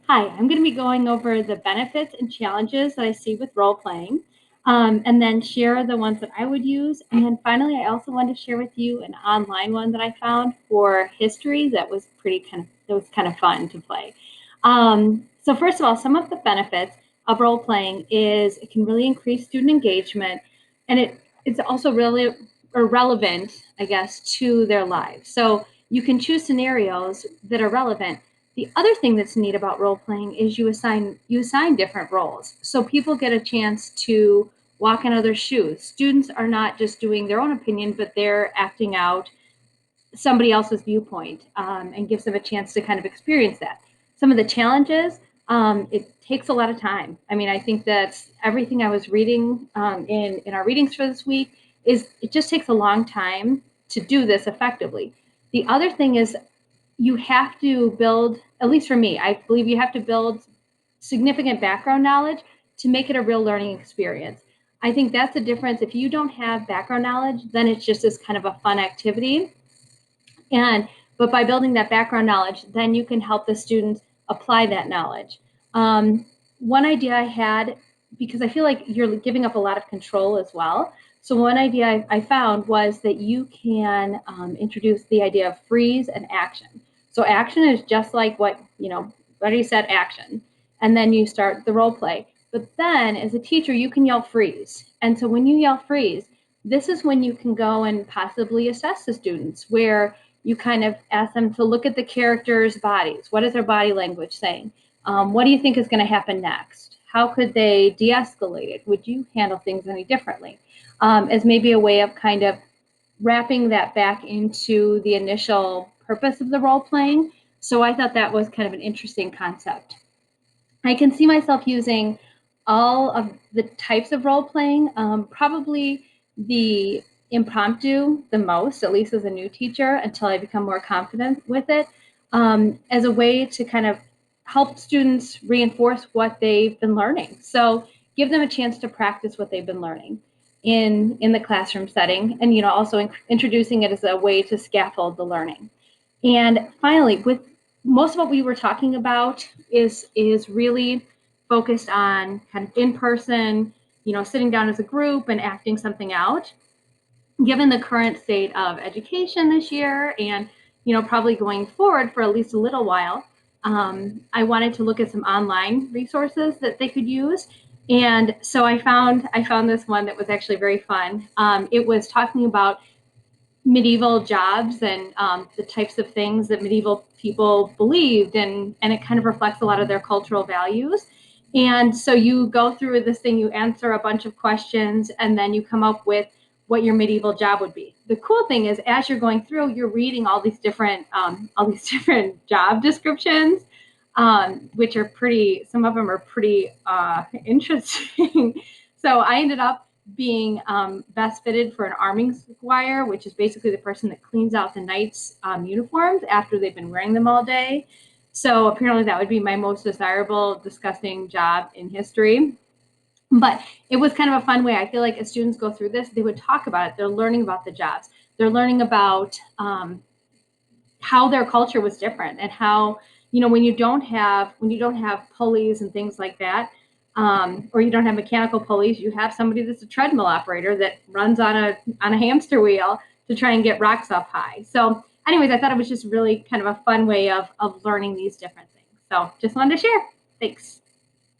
Hi, I'm going to be going over the benefits and challenges that I see with role playing, and then share the ones that I would use. And then finally, I also want to share with you an online one that I found for history that was kind of fun to play. So first of all, some of the benefits of role playing is it can really increase student engagement, and it's also really relevant, I guess, to their lives. So you can choose scenarios that are relevant. The other thing that's neat about role playing is you assign different roles. So people get a chance to walk in other shoes. Students are not just doing their own opinion, but they're acting out somebody else's viewpoint, and gives them a chance to kind of experience that. Some of the challenges, it takes a lot of time. I mean, I think that's everything I was reading, in our readings for this week is it just takes a long time to do this effectively. The other thing is you have to build, at least for me, I believe you have to build significant background knowledge to make it a real learning experience. I think that's the difference. If you don't have background knowledge, then it's just this kind of a fun activity. But by building that background knowledge, then you can help the students apply that knowledge. One idea I had, because I feel like you're giving up a lot of control as well. So one idea I found was that you can introduce the idea of freeze and action. So action is just like what, ready, set, action. And then you start the role play. But then as a teacher, you can yell freeze. And so when you yell freeze, this is when you can go and possibly assess the students, where you kind of ask them to look at the characters' bodies. What is their body language saying? What do you think is going to happen next? How could they de-escalate it? Would you handle things any differently? As maybe a way of kind of wrapping that back into the initial purpose of the role playing. So I thought that was kind of an interesting concept. I can see myself using all of the types of role playing, probably the impromptu the most, at least as a new teacher, until I become more confident with it, as a way to kind of help students reinforce what they've been learning. So give them a chance to practice what they've been learning in the classroom setting, and also introducing it as a way to scaffold the learning. And finally, with most of what we were talking about is really focused on kind of in person, sitting down as a group and acting something out. Given the current state of education this year, and probably going forward for at least a little while, I wanted to look at some online resources that they could use. And so I found this one that was actually very fun. It was talking about medieval jobs and the types of things that medieval people believed, and it kind of reflects a lot of their cultural values. And so you go through this thing, you answer a bunch of questions, and then you come up with what your medieval job would be. The cool thing is, as you're going through, you're reading all these different job descriptions, which are pretty. Some of them are pretty interesting. So I ended up being best fitted for an arming squire, which is basically the person that cleans out the knights' uniforms after they've been wearing them all day. So apparently that would be my most desirable, disgusting job in history. But it was kind of a fun way. I feel like as students go through this, they would talk about it. They're learning about the jobs. They're learning about how their culture was different, and how when you don't have pulleys and things like that, or you don't have mechanical pulleys, you have somebody that's a treadmill operator that runs on a hamster wheel to try and get rocks up high. So anyways, I thought it was just really kind of a fun way of learning these different things. So just wanted to share. Thanks.